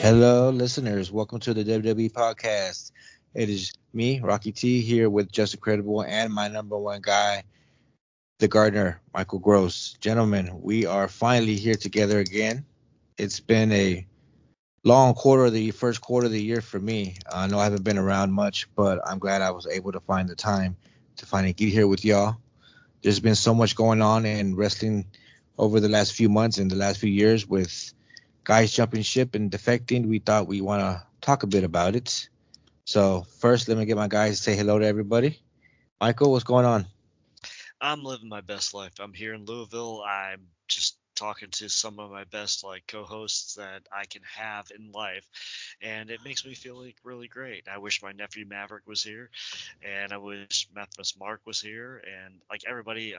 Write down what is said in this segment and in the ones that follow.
Hello, listeners. Welcome to the WWE podcast. It is me, Rocky T, here with Just Incredible and my number one guy, the gardener, Michael Gross. Gentlemen, we are finally here together again. It's been a long quarter of the first quarter of the year for me. I know I haven't been around much, but I'm glad I was able to find the time to finally get here with y'all. There's been so much going on in wrestling over the last few months and the last few years with guys jumping ship and defecting. We thought we want to talk a bit about it. So first, let me get my guys to say hello to everybody. Michael, what's going on? I'm living my best life. I'm here in Louisville. I'm just talking to some of my best co-hosts that I can have in life, and it makes me feel like really great. I wish my nephew Maverick was here, and I wish Mathemus Mark was here, and like everybody,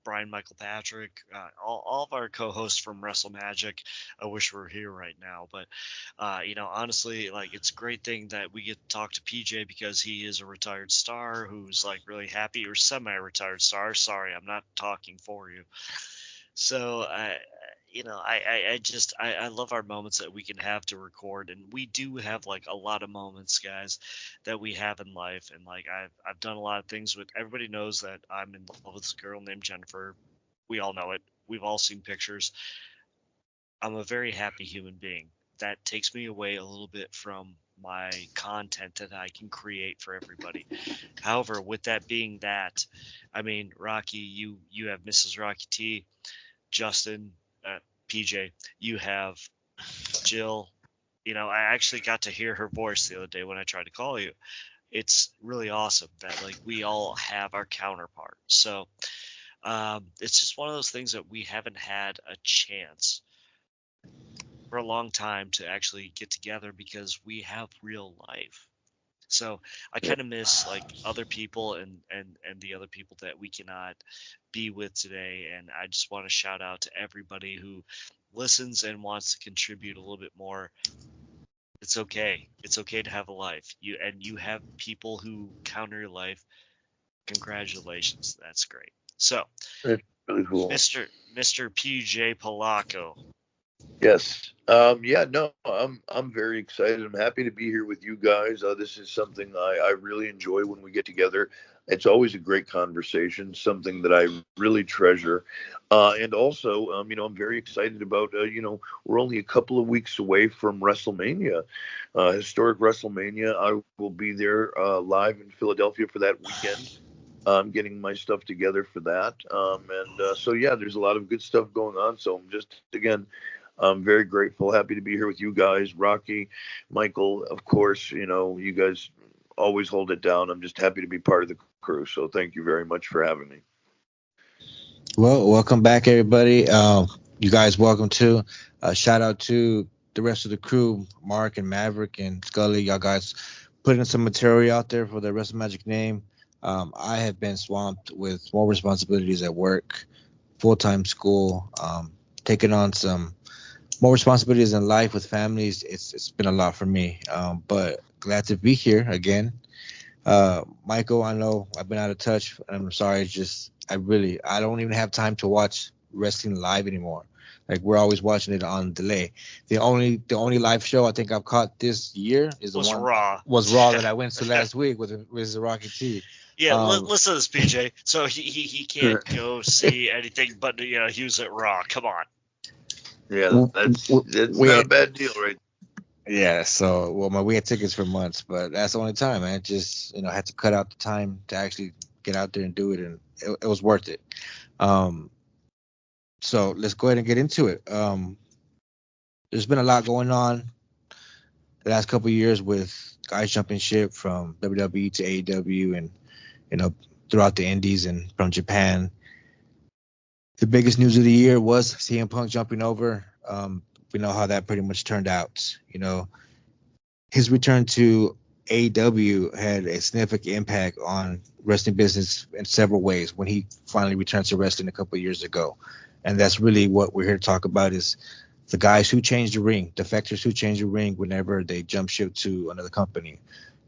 Brian Michael Patrick, all of our co-hosts from WrestleMagic. I wish we were here right now, but honestly, like it's a great thing that we get to talk to PJ because he is a retired star who's like really happy, or semi-retired star. Sorry, I'm not talking for you. So I love our moments that we can have to record, and we do have like a lot of moments, guys, that we have in life. And like I've done a lot of things with everybody knows that I'm in love with this girl named Jennifer. We all know it. We've all seen pictures. I'm a very happy human being. That takes me away a little bit from my content that I can create for everybody. However, with that being that, I mean, Rocky, you have Mrs. Rocky T, Justin, PJ, you have Jill. I actually got to hear her voice the other day when I tried to call you. It's really awesome that like we all have our counterpart. So it's just one of those things that we haven't had a chance for a long time to actually get together because we have real life. So I kind of miss like other people and the other people that we cannot be with today. And I just want to shout out to everybody who listens and wants to contribute a little bit more. It's okay. It's okay to have a life. You have people who counter your life. Congratulations. That's great. So, That's really cool. Mr. PJ Palaco. Yes. Yeah, no, I'm very excited. I'm happy to be here with you guys. This is something I really enjoy when we get together. It's always a great conversation, something that I really treasure. And also, I'm very excited about, we're only a couple of weeks away from WrestleMania, historic WrestleMania. I will be there live in Philadelphia for that weekend. I'm getting my stuff together for that. So, yeah, there's a lot of good stuff going on. So I'm just, again, I'm very grateful, happy to be here with you guys. Rocky, Michael, of course, you guys always hold it down. I'm just happy to be part of the crew. So thank you very much for having me. Well, welcome back, everybody. You guys, welcome to. Shout out to the rest of the crew, Mark and Maverick and Scully. Y'all guys putting some material out there for the WrestleMagic name. I have been swamped with more responsibilities at work, full-time school, taking on some more responsibilities in life with families. It's been a lot for me, but glad to be here again. Michael, I know I've been out of touch. I'm sorry. It's just I don't even have time to watch wrestling live anymore. Like we're always watching it on delay. The only live show I think I've caught this year is the one Raw. Was Raw that I went to last week with the Rocky T. Yeah, listen to this, PJ. So he can't go see anything, but he was at Raw. Come on. Yeah, that's not a bad deal, right? Yeah, so we had tickets for months, but that's the only time, man. Just I had to cut out the time to actually get out there and do it, and it was worth it. So let's go ahead and get into it. There's been a lot going on the last couple of years with guys jumping ship from WWE to AEW, and throughout the Indies and from Japan. The biggest news of the year was CM Punk jumping over. We know how that pretty much turned out. His return to AEW had a significant impact on wrestling business in several ways when he finally returned to wrestling a couple of years ago. And that's really what we're here to talk about is the guys who changed the ring, defectors who changed the ring whenever they jump ship to another company.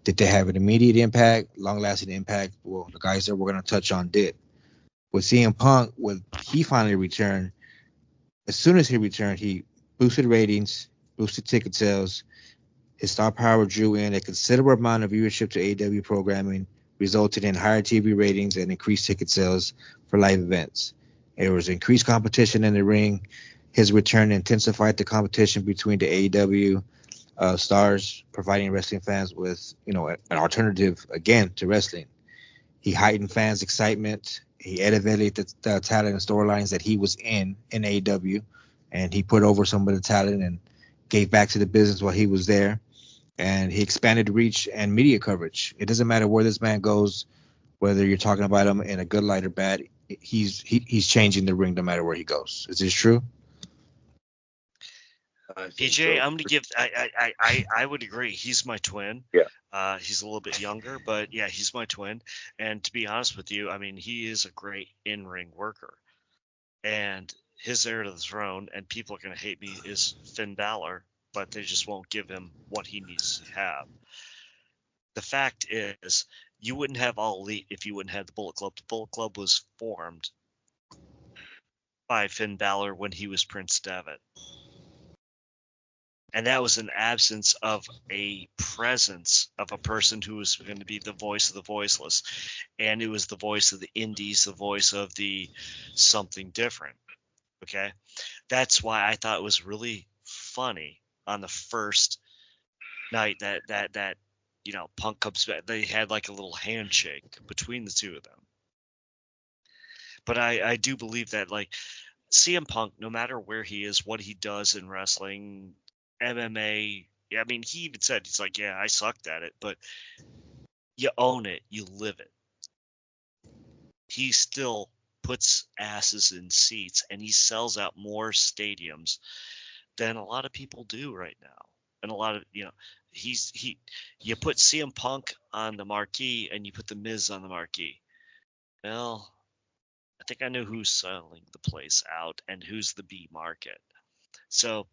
Did they have an immediate impact, long-lasting impact? Well, the guys that we're going to touch on did. With CM Punk, when he finally returned, as soon as he returned, he boosted ratings. boosted ticket sales. His star power drew in a considerable amount of viewership to AEW programming, resulting in higher TV ratings and increased ticket sales for live events. There was increased competition in the ring. His return intensified the competition between the AEW stars, providing wrestling fans with, an alternative again to wrestling. He heightened fans' excitement. He elevated the talent and storylines that he was in AEW, and he put over some of the talent and gave back to the business while he was there. And he expanded reach and media coverage. It doesn't matter where this man goes, whether you're talking about him in a good light or bad. He's changing the ring no matter where he goes. Is this true? PJ, I'm gonna give. I would agree. He's my twin. Yeah. He's a little bit younger, but yeah, he's my twin. And to be honest with you, I mean, he is a great in-ring worker. And his heir to the throne, and people are gonna hate me, is Finn Balor, but they just won't give him what he needs to have. The fact is, you wouldn't have All Elite if you wouldn't have the Bullet Club. The Bullet Club was formed by Finn Balor when he was Prince Devitt. And that was an absence of a presence of a person who was going to be the voice of the voiceless. And it was the voice of the indies, the voice of the something different. Okay? That's why I thought it was really funny on the first night that Punk comes back. They had like a little handshake between the two of them. But I do believe that, like, CM Punk, no matter where he is, what he does in wrestling, MMA, I mean, he even said, he's like, yeah, I sucked at it, but you own it, you live it. He still puts asses in seats, and he sells out more stadiums than a lot of people do right now. And a lot of, you put CM Punk on the marquee and you put the Miz on the marquee. Well, I think I know who's selling the place out and who's the B market. So,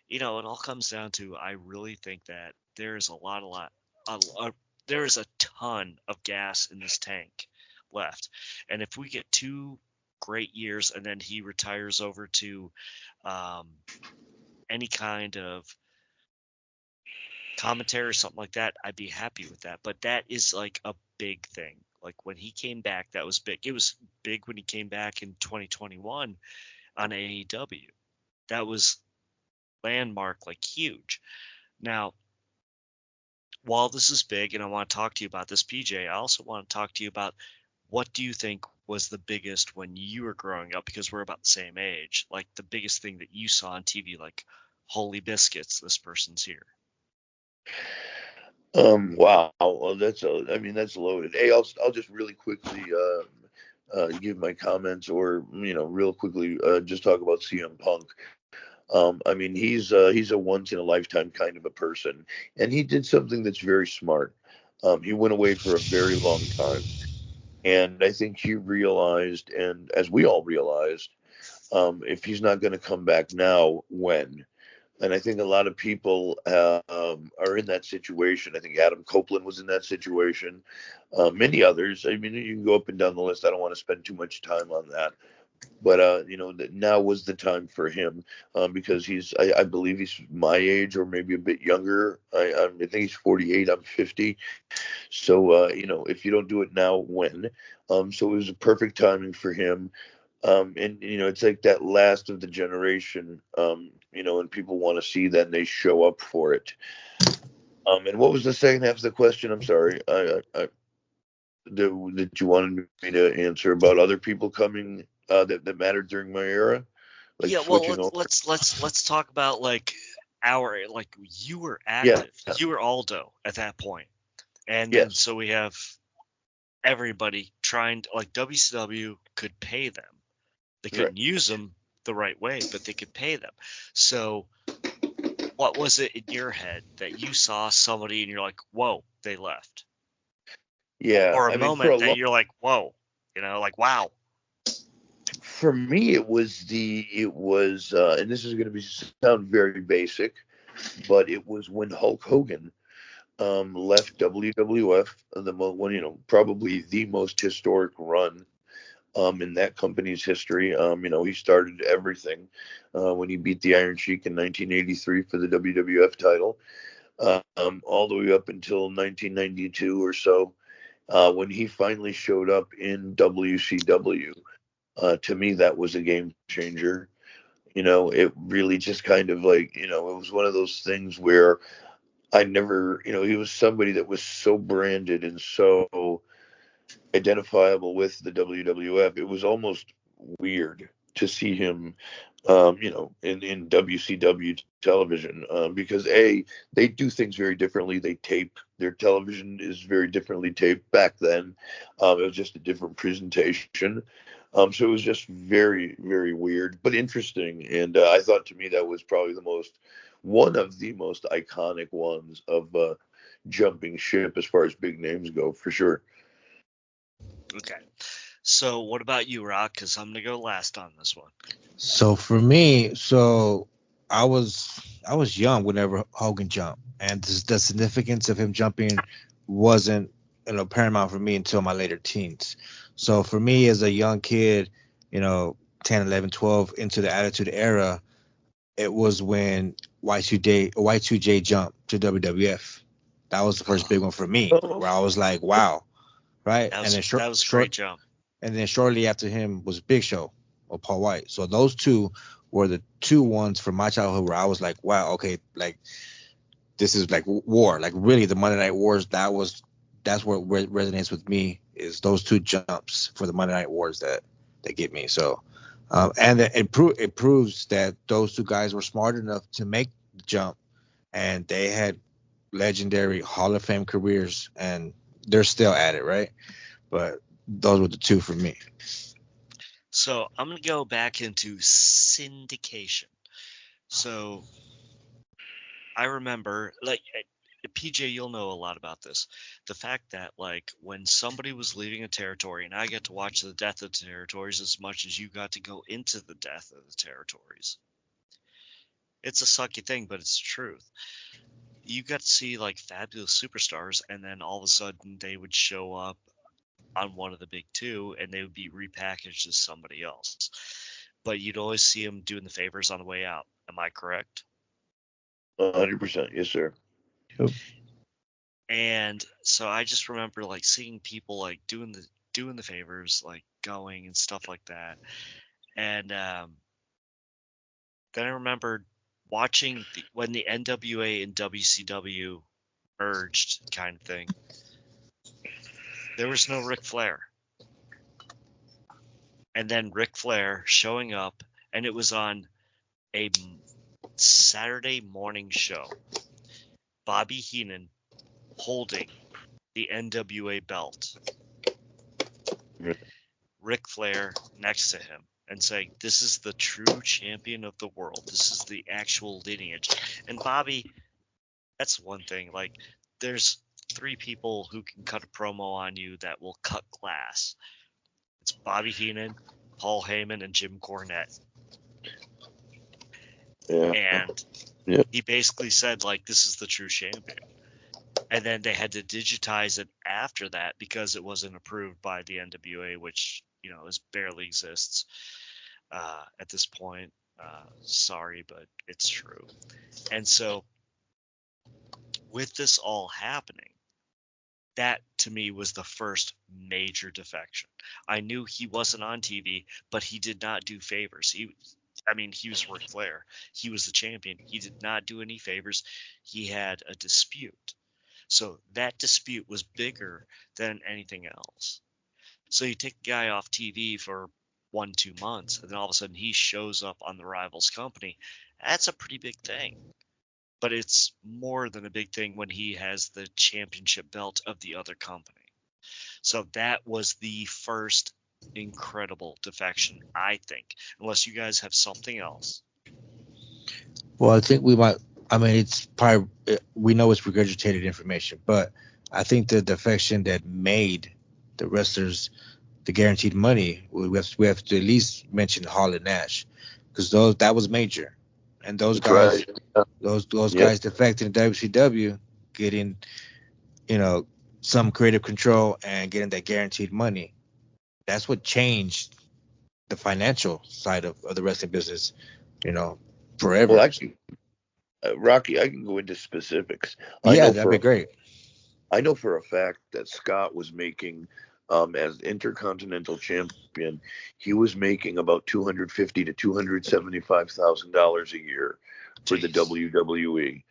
it all comes down to, I really think that there's there is a ton of gas in this tank left. And if we get 2 great years and then he retires over to any kind of commentary or something like that, I'd be happy with that. But that is like a big thing. Like when he came back, that was big. It was big when he came back in 2021 on AEW. That was landmark, like huge. Now, while this is big and I want to talk to you about this, PJ, I also want to talk to you about, what do you think was the biggest when you were growing up, because we're about the same age, like the biggest thing that you saw on TV, like, holy biscuits, this person's here? Wow. Well, that's loaded. Hey, I'll just really quickly give my comments, or real quickly just talk about CM Punk. I mean, he's a once in a lifetime kind of a person, and he did something that's very smart. He went away for a very long time, and I think he realized, and as we all realized, if he's not going to come back now, when? And I think a lot of people are in that situation. I think Adam Copeland was in that situation. Many others. I mean, you can go up and down the list. I don't want to spend too much time on that. But now was the time for him, because I believe he's my age or maybe a bit younger. I think he's 48. I'm 50. So if you don't do it now, when? So it was a perfect timing for him. And it's like that last of the generation. And people want to see that, and they show up for it. And what was the second half of the question? I'm sorry. That you wanted me to answer about other people coming that mattered during my era. Like, yeah, well, let's talk about, like, you were active. Yeah. You were Aldo at that point. And then so we have everybody trying to, like, WCW could pay them. They couldn't use them the right way, but they could pay them. So what was it in your head that you saw somebody and you're like, whoa, they left? Yeah. Or a moment that you're like, whoa, like, wow. For me, it was, and this is going to sound very basic, but it was when Hulk Hogan left WWF, probably the most historic run in that company's history. He started everything when he beat the Iron Sheik in 1983 for the WWF title, all the way up until 1992 or so, when he finally showed up in WCW. To me, that was a game changer. It really just kind of like, it was one of those things where I never, he was somebody that was so branded and so identifiable with the WWF. It was almost weird to see him, in WCW television, because they do things very differently. They tape their television is very differently taped back then. It was just a different presentation. So it was just very, very weird, but interesting. And I thought, to me, that was probably one of the most iconic ones of jumping ship as far as big names go, for sure. Okay. So what about you, Rock? Because I'm going to go last on this one. So for me, I was young whenever Hogan jumped, and the significance of him jumping wasn't paramount for me until my later teens. So for me, as a young kid, 10, 11, 12, into the Attitude Era, it was when Y2J jumped to WWF. That was the first big one for me, where I was like, wow, right? That was a great jump. And then shortly after him was Big Show or Paul White. So those two were the two ones from my childhood where I was like, wow, okay, like this is like war, like really the Monday Night Wars. That's what resonates with me, is those two jumps for the Monday Night Wars that get me. So, and it proves that those two guys were smart enough to make the jump, and they had legendary Hall of Fame careers, and they're still at it, right? But those were the two for me. So I'm going to go back into syndication. So I remember, like, PJ, you'll know a lot about this. The fact that, like, when somebody was leaving a territory, and I get to watch the death of the territories as much as you got to go into the death of the territories. It's a sucky thing, but it's the truth. You got to see, like, fabulous superstars, and then all of a sudden they would show up on one of the big two, and they would be repackaged as somebody else. But you'd always see them doing the favors on the way out. Am I correct? 100%, yes, sir. Yep. And so I just remember, like, seeing people, like, doing the favors, like, going and stuff like that. And then I remember watching when the NWA and WCW merged, kind of thing. There was no Ric Flair. And then Ric Flair showing up, and it was on a Saturday morning show. Bobby Heenan holding the NWA belt. Ric Flair next to him and saying, "This is the true champion of the world. This is the actual lineage." And Bobby, that's one thing. Like, there's 3 people who can cut a promo on you that will cut glass. It's Bobby Heenan, Paul Heyman, and Jim Cornette. Yeah. And he basically said, like, this is the true champion. And then they had to digitize it after that because it wasn't approved by the NWA, which, barely exists at this point. Sorry, but it's true. And so with this all happening, that to me was the first major defection. I knew he wasn't on TV, but he did not do favors. He was Ric Flair. He was the champion. He did not do any favors. He had a dispute. So that dispute was bigger than anything else. So you take the guy off TV for 1-2 months, and then all of a sudden he shows up on the rival's company. That's a pretty big thing. But it's more than a big thing when he has the championship belt of the other company. So that was the first incredible defection, I think, unless you guys have something else. Well, I think we might. I mean, it's probably, we know it's regurgitated information, but I think the defection that made the wrestlers the guaranteed money, we have to at least mention Hall and Nash, because that was major, and those guys, those guys defected in WCW, getting some creative control and getting that guaranteed money. that's what changed the financial side of the wrestling business, forever. Well, actually, Rocky, I can go into specifics. Yeah, that'd be great. I know for a fact that Scott was making, as Intercontinental Champion, he was making about $250,000 to $275,000 a year for the WWE.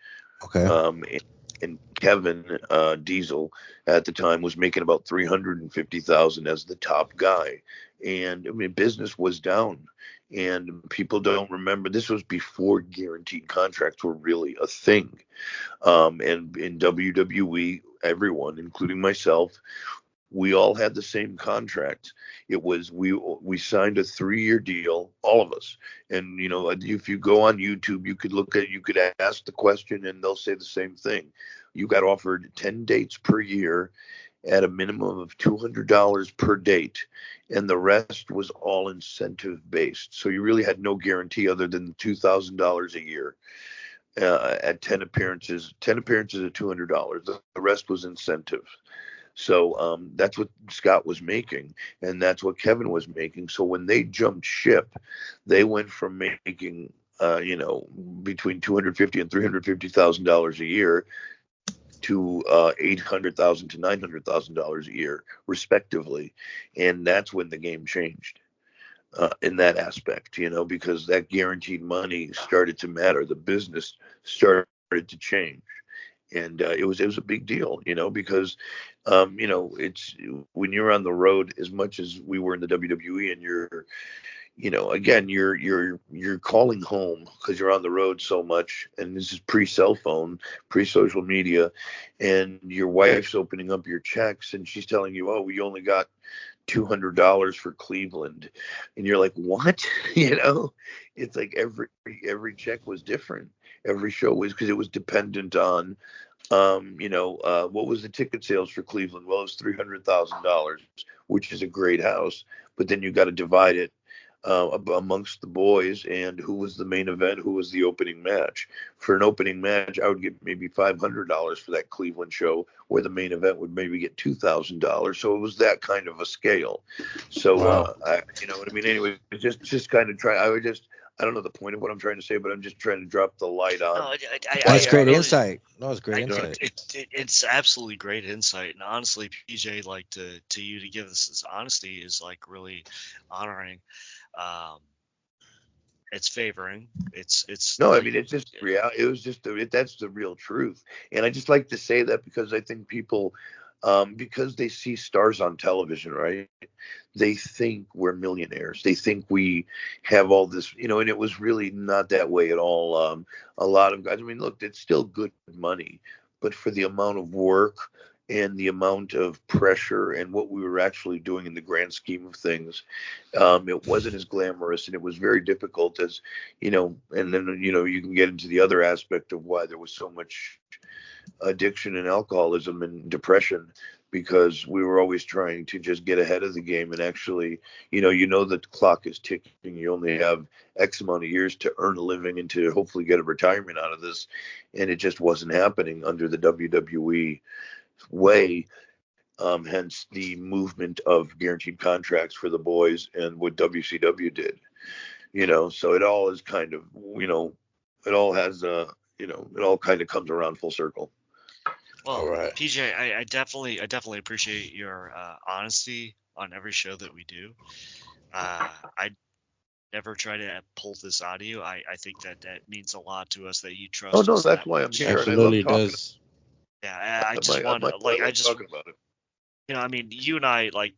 Okay. And Kevin Diesel at the time was making about $350,000 as the top guy. And I mean, business was down, and people don't remember this was before guaranteed contracts were really a thing. And in WWE, everyone, including myself, we all had the same contract. It was we signed a 3-year deal, all of us. And if you go on YouTube, you could ask the question, and they'll say the same thing. You got offered 10 dates per year at a minimum of $200 per date, and the rest was all incentive based. So you really had no guarantee other than $2,000 a year. At 10 appearances at $200. The rest was incentive. So that's what Scott was making, and that's what Kevin was making. So when they jumped ship, they went from making between $250,000 and $350,000 a year to $800,000 to $900,000 a year, respectively, and that's when the game changed. In that aspect, because that guaranteed money started to matter. The business started to change, and it was a big deal, because it's when you're on the road as much as we were in the WWE, and you're again, you're calling home because you're on the road so much, and this is pre-cell phone, pre-social media, and your wife's opening up your checks and she's telling you, oh, we only got $200 for Cleveland, and you're like, what? It's like every check was different. Every show was, because it was dependent on what was the ticket sales for Cleveland? Well, it was $300,000, which is a great house, but then you got to divide it amongst the boys, and who was the main event, who was the opening match. For an opening match, I would get maybe $500 for that Cleveland show, where the main event would maybe get $2,000. So it was that kind of a scale. So wow. you know what I mean. Anyway, just kind of try. I don't know the point of what I'm trying to say, but I'm just trying to drop the light on. No, That's great insight. No, it's great insight. It's absolutely great insight, and honestly, PJ, like to you to give us this honesty is like really honoring. It's favoring. It's no, like, I mean, it's just real. It was just that's the real truth, and I just like to say that because I think people, because they see stars on television, right? They think we're millionaires. They think we have all this, and it was really not that way at all. A lot of guys. I mean, look, it's still good money, but for the amount of work and the amount of pressure and what we were actually doing in the grand scheme of things, it wasn't as glamorous, and it was very difficult, as and then you can get into the other aspect of why there was so much addiction and alcoholism and depression, because we were always trying to just get ahead of the game, and actually the clock is ticking. You only have X amount of years to earn a living and to hopefully get a retirement out of this, and it just wasn't happening under the WWE way. Hence the movement of guaranteed contracts for the boys and what WCW did. So it all is kind of, it all has it all kind of comes around full circle. Well, All right. PJ, I definitely appreciate your honesty on every show that we do. I never try to pull this out of you. I think that means a lot to us that you trust us. Oh no, that's why I'm here. Absolutely and I love does. Yeah, I just want to, like, I just, talking about it. I mean, you and I, like,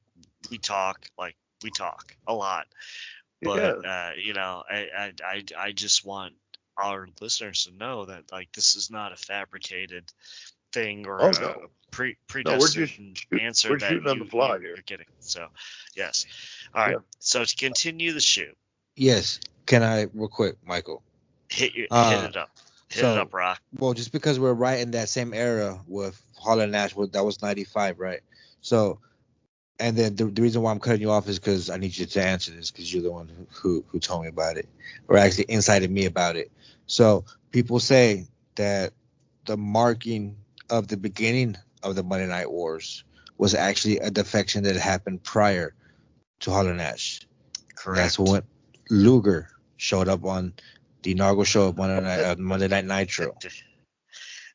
we talk a lot, but I just want our listeners to know that, like, this is not a fabricated thing or predestined answer. We're shooting on the fly here. You're getting. So, yes. All right. Yeah. So to continue the shoot. Yes. Can I, real quick, Michael? Hit it up. Hit it up, Rock. Well, just because we're right in that same era with Hall and Nash, that was 95, right? So, and then the reason why I'm cutting you off is because I need you to answer this, because you're the one who told me about it, or actually incited me about it. So people say that the marking of the beginning of the Monday Night Wars was actually a defection that happened prior to Hall and Nash. Correct. That's when Luger showed up on the inaugural show of Monday Night Nitro. The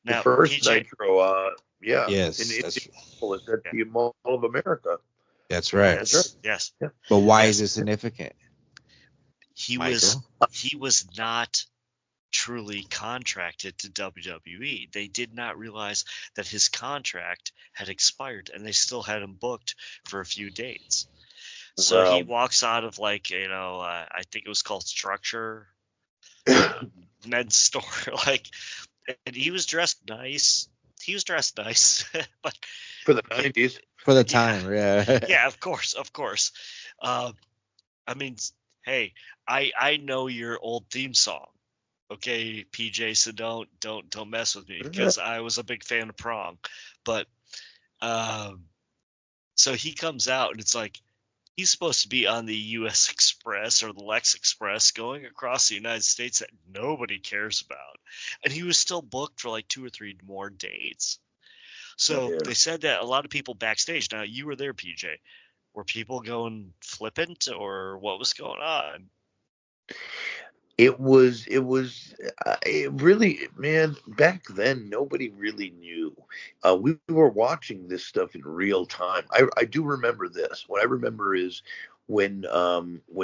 Now, first PJ, Nitro, yeah. Yes, in that's Indianapolis at the Mall of America. that's right. Yes. Yeah. But why is it significant? He Michael? was not truly contracted to WWE. They did not realize that his contract had expired, and they still had him booked for a few dates. So he walks out of I think it was called Structure men's store, and he was dressed nice. But for the 90s. For the time, yeah. Yeah, of course. I mean, hey, I know your old theme song. Okay, PJ, so don't mess with me, because I was a big fan of Prong. But so he comes out, and it's like he's supposed to be on the U.S. Express or the Lex Express going across the United States that nobody cares about, and he was still booked for like 2 or 3 more dates. So they said that a lot of people backstage. Now, you were there, PJ. Were people going flippant, or what was going on? It really, man, back then, nobody really knew. We were watching this stuff in real time. I do remember this. What I remember is when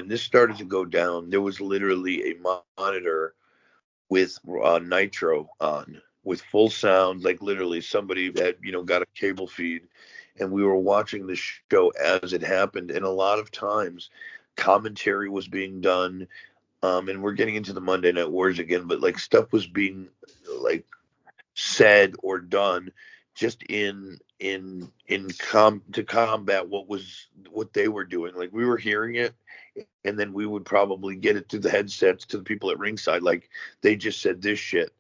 this started to go down, there was literally a monitor with Nitro on, with full sound, like literally somebody had, got a cable feed, and we were watching the show as it happened. And a lot of times commentary was being done. And we're getting into the Monday Night Wars again, but like stuff was being like said or done just to combat what they were doing. Like we were hearing it, and then we would probably get it through the headsets to the people at ringside. Like they just said this shit,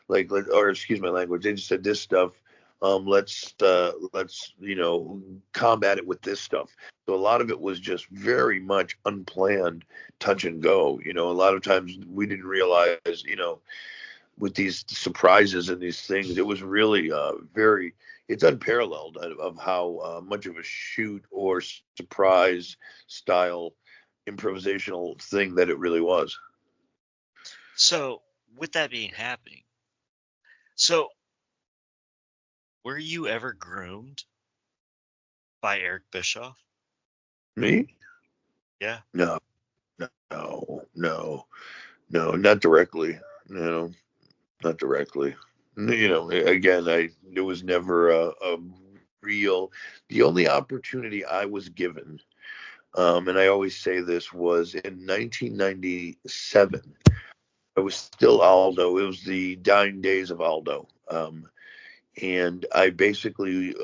or excuse my language, they just said this stuff. Let's combat it with this stuff. So a lot of it was just very much unplanned, touch and go. A lot of times we didn't realize, with these surprises and these things, it was really it's unparalleled of how much of a shoot or surprise style improvisational thing that it really was. So with that being happening, so were you ever groomed by Eric Bischoff? Me? Yeah. No, not directly. No, not directly. Again, it was never a real. The only opportunity I was given, and I always say this, was in 1997. I was still Aldo. It was the dying days of Aldo. And I basically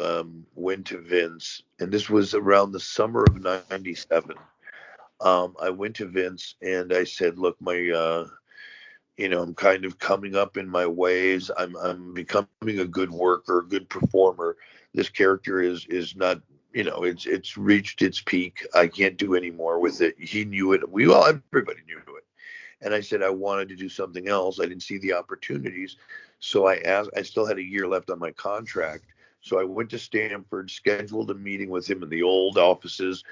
went to Vince, and this was around the summer of 97. I went to Vince and I said, look, I'm kind of coming up in my ways. I'm becoming a good worker, a good performer. This character is not, it's reached its peak. I can't do any more with it. He knew it. Everybody knew it. And I said I wanted to do something else. I didn't see the opportunities. So I still had a year left on my contract. So I went to Stamford, scheduled a meeting with him in the old offices,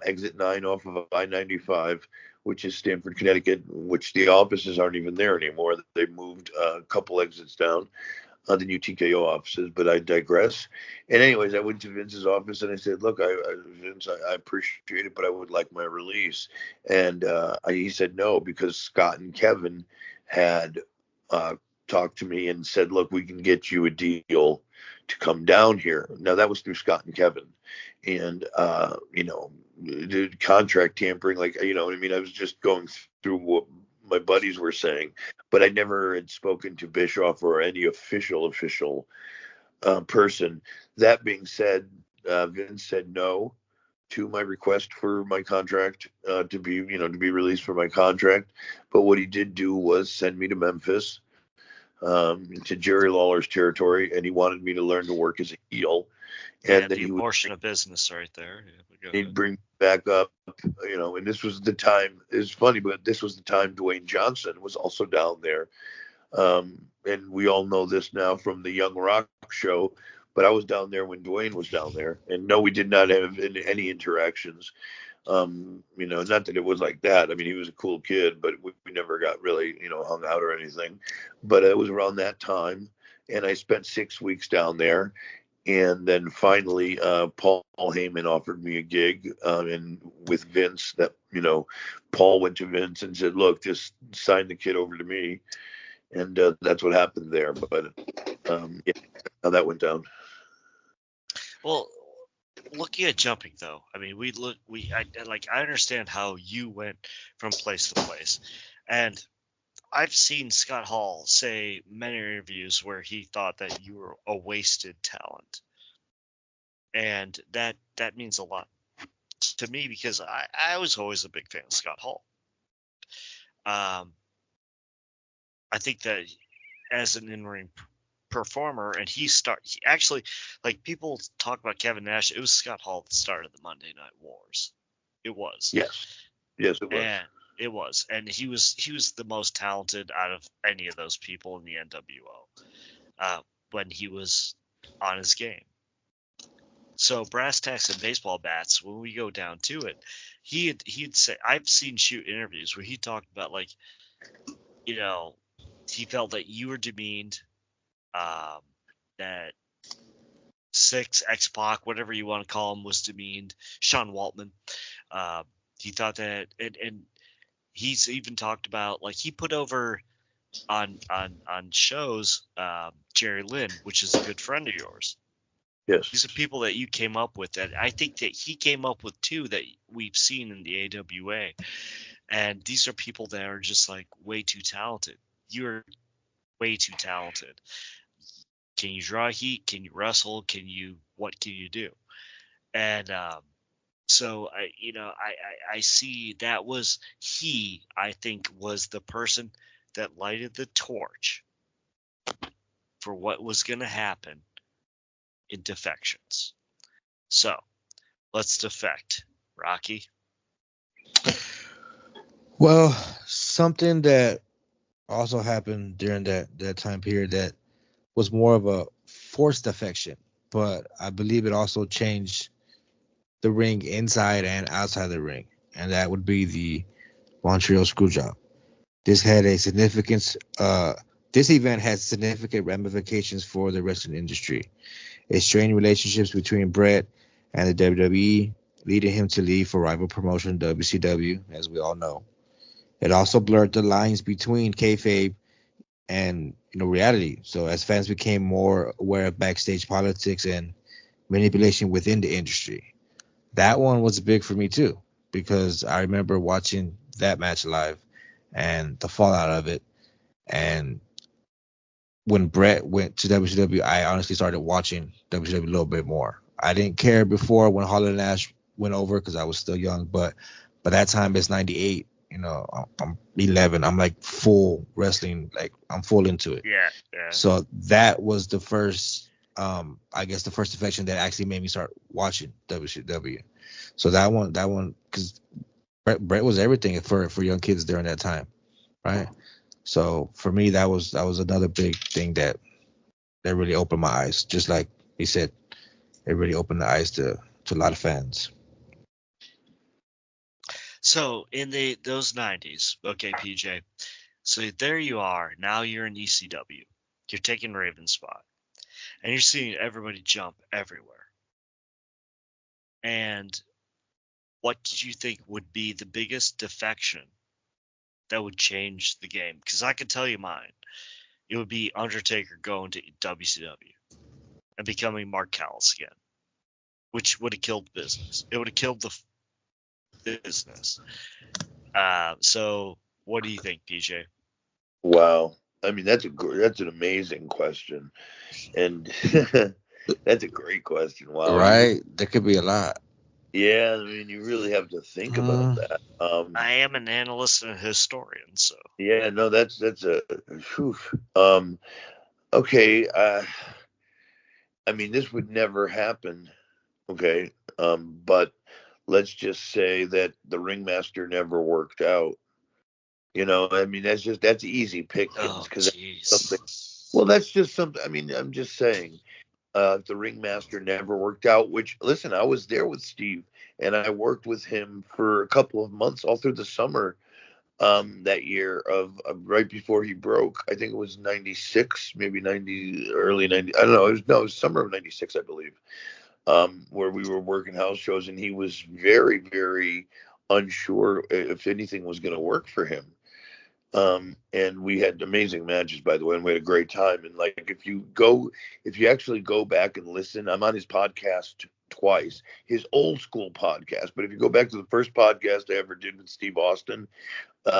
exit 9 off of I-95, which is Stamford, Connecticut, which the offices aren't even there anymore. They moved a couple exits down, the new TKO offices, but I digress. And anyways, I went to Vince's office and I said, look, Vince, I appreciate it, but I would like my release. And he said no, because Scott and Kevin had talked to me and said, look, we can get you a deal to come down here. Now that was through Scott and Kevin. And, the contract tampering, you know what I mean? I was just going through what my buddies were saying, but I never had spoken to Bischoff or any official person. That being said, Vince said no to my request for my contract to be released for my contract. But what he did do was send me to Memphis, to Jerry Lawler's territory, and he wanted me to learn to work as a heel. And then the portion of business right there. Yeah, he'd bring me back up, and this was the time. It's funny, but this was the time Dwayne Johnson was also down there. And we all know this now from the Young Rock show, but I was down there when Dwayne was down there. And no, we did not have any interactions. Not that it was like that. I mean, he was a cool kid, but we never got really, hung out or anything. But it was around that time, and I spent 6 weeks down there. And then finally, Paul Heyman offered me a gig, and with Vince, that Paul went to Vince and said, "Look, just sign the kid over to me," and that's what happened there. But yeah, how that went down. Well, looking at jumping though, I mean, I understand how you went from place to place, and I've seen Scott Hall say many interviews where he thought that you were a wasted talent, and that means a lot to me because I was always a big fan of Scott Hall. I think that as an in-ring performer, and he actually, like, people talk about Kevin Nash, it was Scott Hall that started the Monday Night Wars. It was. Yes, it was. And it was, and he was the most talented out of any of those people in the NWO when he was on his game. So brass tacks and baseball bats, when we go down to it, he'd say, I've seen shoot interviews where he talked about, like, he felt that you were demeaned, that Six, X-Pac, whatever you want to call him, was demeaned. Sean Waltman, he thought that, and he's even talked about, like, he put over on shows Jerry Lynn, which is a good friend of yours. Yes. These are people that you came up with, and I think that he came up with too that we've seen in the AWA. And these are people that are just, like, way too talented. You're way too talented. Can you draw heat? Can you wrestle? What can you do? And so I see that was I think was the person that lighted the torch for what was going to happen in Defections. So let's defect. Rocky? Well, something that also happened during that time period that was more of a forced defection, but I believe it also changed the ring inside and outside the ring, and that would be the Montreal Screwjob. This had a significance. This event had significant ramifications for the wrestling industry. It strained relationships between Bret and the WWE, leading him to leave for rival promotion WCW, as we all know. It also blurred the lines between kayfabe and reality. So as fans became more aware of backstage politics and manipulation within the industry, that one was big for me too, because I remember watching that match live and the fallout of it. And when Bret went to WCW, I honestly started watching WCW a little bit more. I didn't care before when Hall and Nash went over because I was still young, but by that time it's 98. I'm 11. I'm like full wrestling, like I'm full into it. Yeah. So that was the first, I guess the first affection that actually made me start watching WCW. So that one, because Bret was everything for young kids during that time, right? So for me, that was another big thing that really opened my eyes. Just like he said, it really opened the eyes to a lot of fans. So in those 90s, okay, PJ. So there you are. Now you're in ECW. You're taking Raven's spot, and you're seeing everybody jump everywhere. And what did you think would be the biggest defection that would change the game? Because I could tell you mine. It would be Undertaker going to WCW and becoming Mark Callis again, which would have killed business. It would have killed the business. So what do you think, PJ? Wow. I mean, that's an amazing question, and that's a great question. Wow. Right? There could be a lot. Yeah, I mean, you really have to think about that. I am an analyst and a historian, so. Yeah, no, that's a. Whew. Okay. I mean, this would never happen. Okay. But let's just say that the ringmaster never worked out. I mean, that's easy pickings because something. well, that's just something. I mean, I'm just saying. The ringmaster never worked out, which, listen, I was there with Steve, and I worked with him for a couple of months all through the summer that year of right before he broke. I think it was 96, maybe 90, early 90. I don't know. It was summer of 96, I believe, where we were working house shows, and he was very, very unsure if anything was going to work for him. And we had amazing matches, by the way, and we had a great time. And like, if you actually go back and listen, I'm on his podcast twice, his old school podcast. But if you go back to the first podcast I ever did with Steve Austin,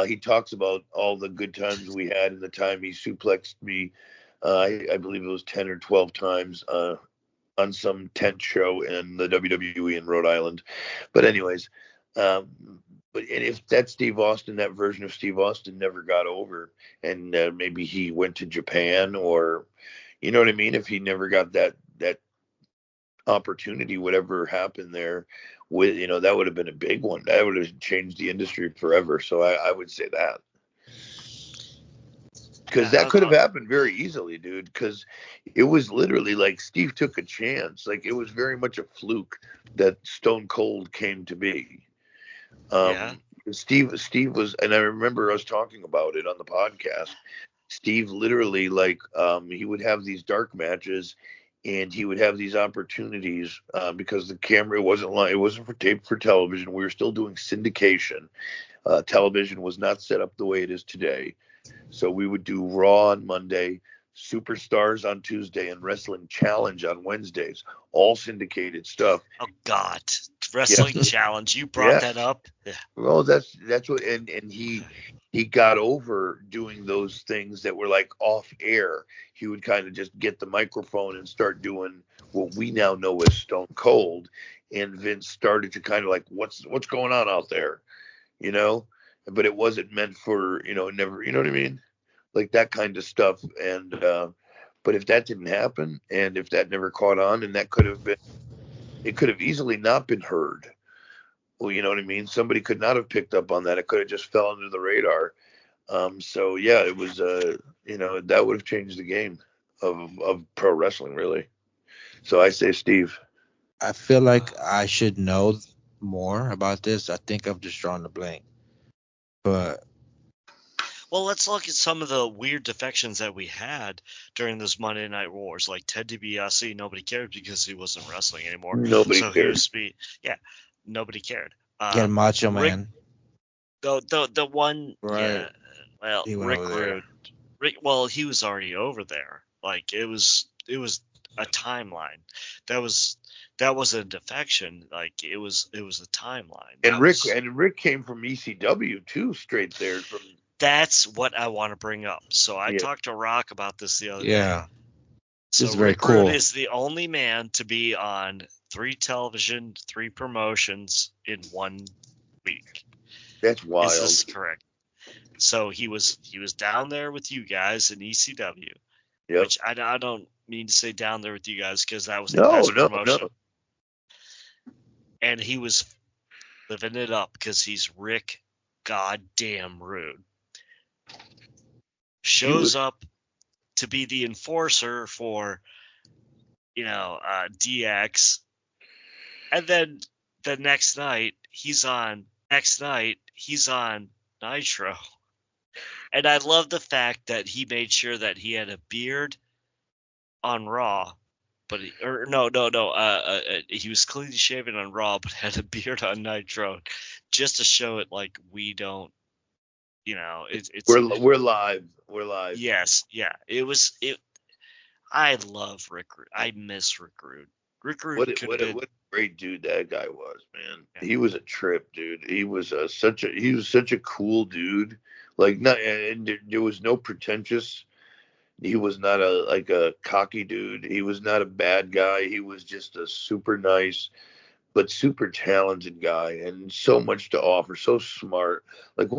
he talks about all the good times we had and the time he suplexed me. I believe it was 10 or 12 times on some tent show in the WWE in Rhode Island. But anyways, and if that Steve Austin, that version of Steve Austin never got over, and maybe he went to Japan, or you know what I mean, if he never got that opportunity, whatever happened there, with that would have been a big one. That would have changed the industry forever. So I would say that. Because that could have happened very easily, dude. Because it was literally like Steve took a chance. Like, it was very much a fluke that Stone Cold came to be. Steve was, and I remember us talking about it on the podcast. Steve literally, like, he would have these dark matches, and he would have these opportunities because the camera it wasn't for tape for television. We were still doing syndication. Television was not set up the way it is today. So we would do Raw on Monday, Superstars on Tuesday, and Wrestling Challenge on Wednesdays. All syndicated stuff. Oh God, Wrestling Challenge! You brought that up. Yeah. Well, that's what, and he got over doing those things that were like off air. He would kind of just get the microphone and start doing what we now know as Stone Cold. And Vince started to kind of like, what's going on out there, But it wasn't meant for, never, you know what I mean? Like that kind of stuff. And, but if that didn't happen, and if that never caught on, and it could have easily not been heard. Well, you know what I mean? Somebody could not have picked up on that. It could have just fell under the radar. So yeah, it was, that would have changed the game of pro wrestling, really. So I say Steve. I feel like I should know more about this. I think I've just drawn the blank. But well, let's look at some of the weird defections that we had during this Monday Night Wars. Like Ted DiBiase, nobody cared because he wasn't wrestling anymore. Nobody cared. Nobody cared. Macho Man. The one, right. Yeah. Well, Rick Rude. Well, he was already over there. Like it was a timeline. That was a defection. Like it was a timeline. And Rick came from ECW too, straight there from. That's what I want to bring up. So I talked to Rock about this the other day. Yeah. So this is very cool. Rude is the only man to be on 3 television, 3 promotions in 1 week. That's wild. Is this correct? So he was down there with you guys in ECW. Yep. Which I don't mean to say down there with you guys because that was the best promotion. No. And he was living it up because he's Rick goddamn Rude. Shows up to be the enforcer for, DX. And then the next night he's on Nitro. And I love the fact that he made sure that he had a beard on Raw, but he was clean shaven on Raw, but had a beard on Nitro, just to show it like we don't, we're live. We're live. Yes, yeah. I love Rick Rude. I miss Rick Rude. Rick Rude what a great dude that guy was, man. Yeah. He was a trip, dude. He was such a cool dude. Like, and there was no pretentious. He was not a cocky dude. He was not a bad guy. He was just a super nice, but super talented guy, and so much to offer. So smart. Like,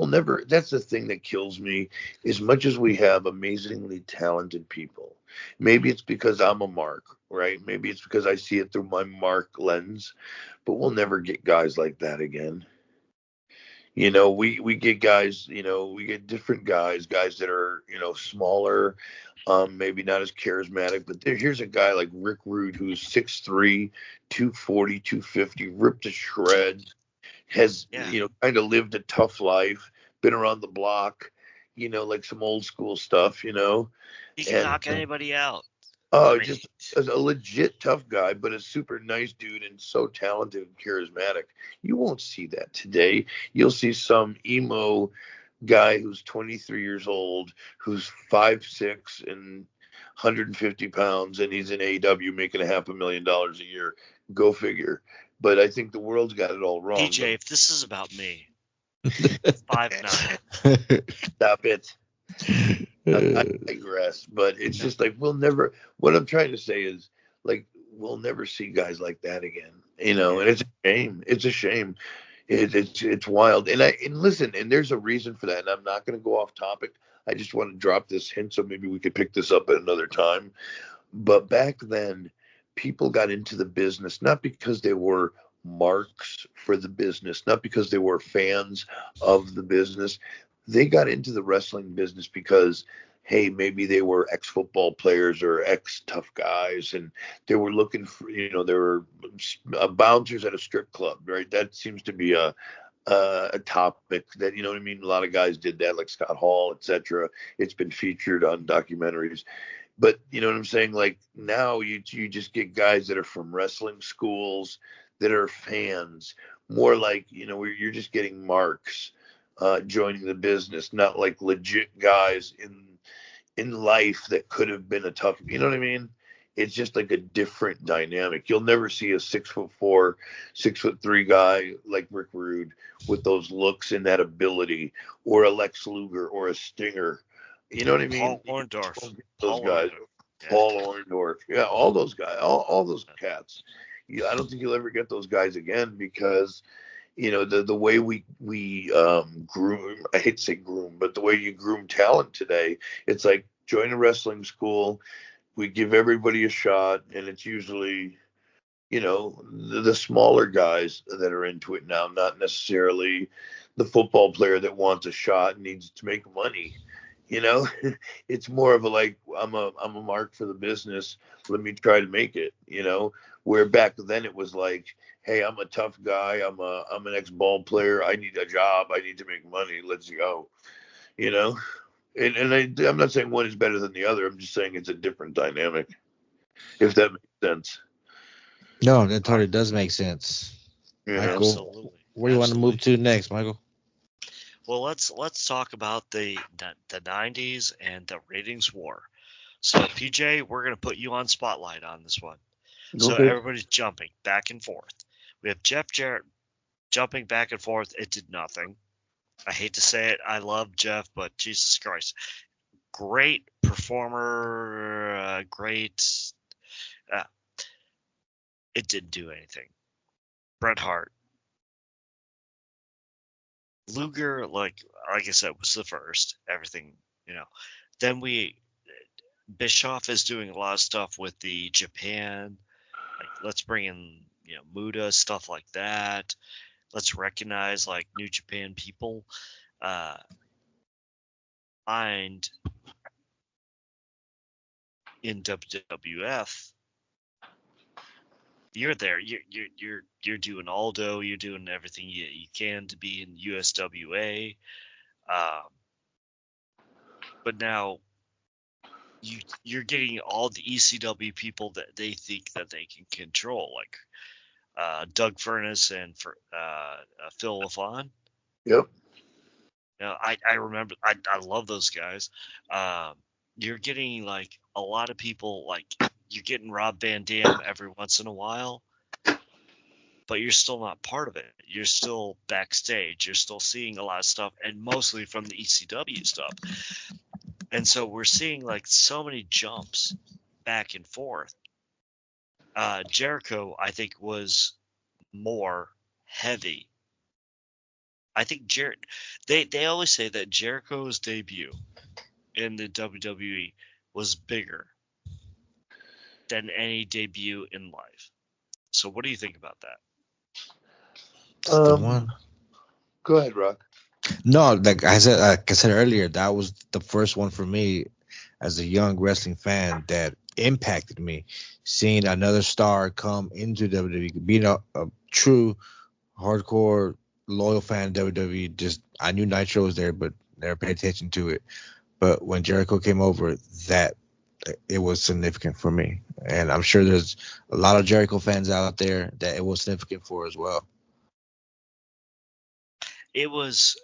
that's the thing that kills me. As much as we have amazingly talented people, maybe it's because I'm a mark, right? Maybe it's because I see it through my mark lens, but we'll never get guys like that again. We get guys, we get different guys that are, smaller, maybe not as charismatic, but here's a guy like Rick Rude who's 6'3", 240, 250, ripped to shreds, has, kind of lived a tough life, been around the block, like some old school stuff, He can and knock anybody out. just a legit tough guy, but a super nice dude and so talented and charismatic. You won't see that today. You'll see some emo guy who's 23 years old, who's 5'6" and 150 pounds, and he's in AEW making $500,000 a year. Go figure. But I think the world's got it all wrong. PJ, if this is about me, 5'9". Stop it. I digress, but it's just like what I'm trying to say is, like, we'll never see guys like that again, and it's a shame. It's a shame. It's wild. And listen, and there's a reason for that, and I'm not going to go off topic. I just want to drop this hint so maybe we could pick this up at another time. But back then, people got into the business not because they were marks for the business, not because they were fans of the business. They got into the wrestling business because, hey, maybe they were ex-football players or ex-tough guys, and they were looking for, they were bouncers at a strip club, right? That seems to be a topic that, you know what I mean? A lot of guys did that, like Scott Hall, etc. It's been featured on documentaries. But you know what I'm saying? Like, now you just get guys that are from wrestling schools that are fans, more like, where you're just getting marks joining the business, not like legit guys in life that could have been a tough, you know what I mean? It's just like a different dynamic. You'll never see a 6'4", 6'3" guy like Rick Rude with those looks and that ability, or a Lex Luger or a Stinger. You know what I mean? Paul Orndorff. Those guys. Paul Orndorff. Yeah, all those guys, all those cats. I don't think you'll ever get those guys again because, the way we groom, I hate to say groom, but the way you groom talent today, it's like join a wrestling school, we give everybody a shot, and it's usually, the smaller guys that are into it now, not necessarily the football player that wants a shot and needs to make money. It's more of a, like, I'm a mark for the business. Let me try to make it, where back then it was like, hey, I'm a tough guy. I'm an ex-ball player. I need a job. I need to make money. Let's go, And I'm not saying one is better than the other. I'm just saying it's a different dynamic, if that makes sense. No, that totally does make sense. Yeah. Michael, Absolutely. where do you want to move to next, Michael? Well, let's talk about the 90s and the ratings war. So, PJ, we're going to put you on spotlight on this one. So everybody's jumping back and forth. We have Jeff Jarrett jumping back and forth. It did nothing. I hate to say it. I love Jeff, but Jesus Christ. Great performer. It didn't do anything. Bret Hart. Luger, like I said, was the first. Everything, Then Bischoff is doing a lot of stuff with the Japan. Like, let's bring in, Muda, stuff like that. Let's recognize, like, New Japan people. And in WWF, you're there. You're doing Aldo. You're doing everything you can to be in USWA. But now you're getting all the ECW people that they think that they can control, like Doug Furnace and Phil LaFon. Yep. I remember. I love those guys. You're getting, like, a lot of people, like, you're getting Rob Van Dam every once in a while, but you're still not part of it. You're still backstage. You're still seeing a lot of stuff, and mostly from the ECW stuff. And so we're seeing, like, so many jumps back and forth. Jericho, I think, was more heavy. I think they always say that Jericho's debut in the WWE was bigger than any debut in life. So what do you think about that? The one. Go ahead, Rock. No, like I said earlier, that was the first one for me as a young wrestling fan that impacted me. Seeing another star come into WWE, being a true hardcore loyal fan of WWE. Just I knew Nitro was there, but never paid attention to it. But when Jericho came over, that it was significant for me, and I'm sure there's a lot of Jericho fans out there that it was significant for as well. It was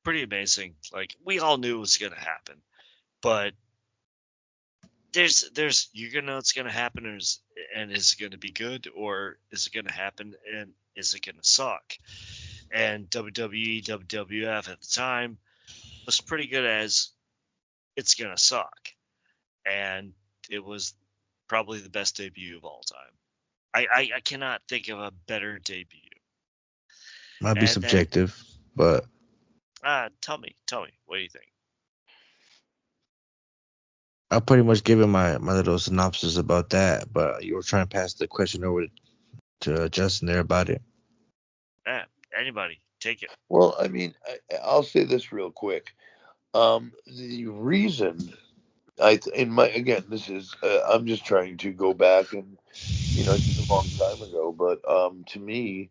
pretty amazing. Like, we all knew it was going to happen, but there's you're gonna know it's gonna happen, and is it gonna be good, or is it gonna happen and is it gonna suck? And WWE, WWF at the time was pretty good as it's gonna suck, and it was probably the best debut of all time. I cannot think of a better debut. Might be And subjective, but then, tell me, what do you think? I'll pretty much give it my little synopsis about that. But you were trying to pass the question over to Justin there about it. Anybody, take it. Well, I mean, I'll say this real quick. The reason this is I'm just trying to go back and it's a long time ago, but to me,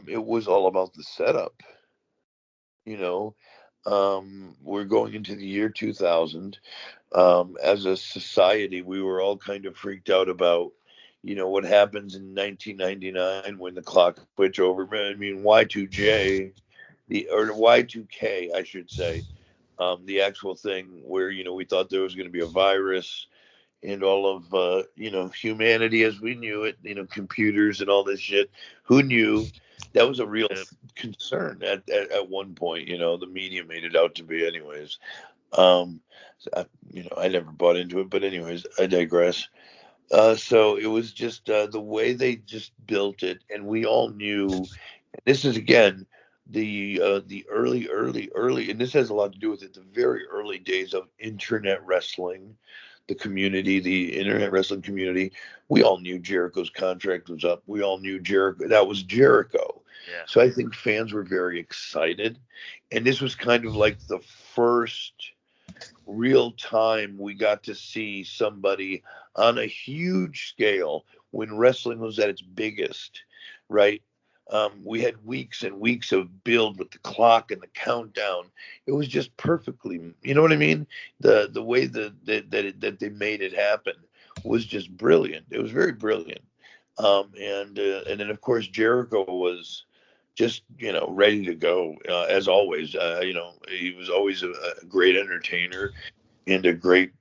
it was all about the setup. You know, we're going into the year 2000. As a society, we were all kind of freaked out about, what happens in 1999 when the clock switch over. I mean, Y2J, or Y2K, I should say, the actual thing where, we thought there was going to be a virus and all of, humanity as we knew it, computers and all this shit. Who knew? That was a real concern at one point. The media made it out to be, anyways. So I never bought into it, but anyways, I digress. So it was just the way they just built it, and we all knew. This is again the early, and this has a lot to do with it. The very early days of internet wrestling, the community, the internet wrestling community. We all knew Jericho's contract was up. We all knew Jericho. That was Jericho. Yeah. So I think fans were very excited, and this was kind of like the first real time we got to see somebody on a huge scale when wrestling was at its biggest, right? We had weeks and weeks of build with the clock and the countdown. It was just perfectly, you know what I mean? The way that they made it happen was just brilliant. It was very brilliant. And then of course Jericho was just ready to go as always. He was always a great entertainer and a great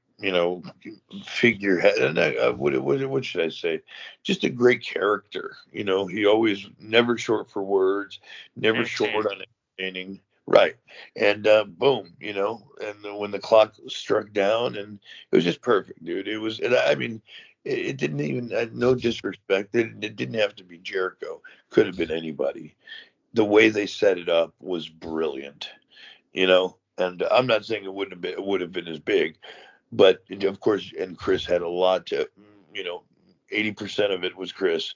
figurehead. And what should I say? Just a great character. He always never short for words, never short on entertaining. Right. And boom, and when the clock struck down, and it was just perfect, dude. It was, and I mean, it didn't even, no disrespect. It didn't have to be Jericho. Could have been anybody. The way they set it up was brilliant, and I'm not saying it would have been as big, but of course, and Chris had a lot to, 80% of it was Chris,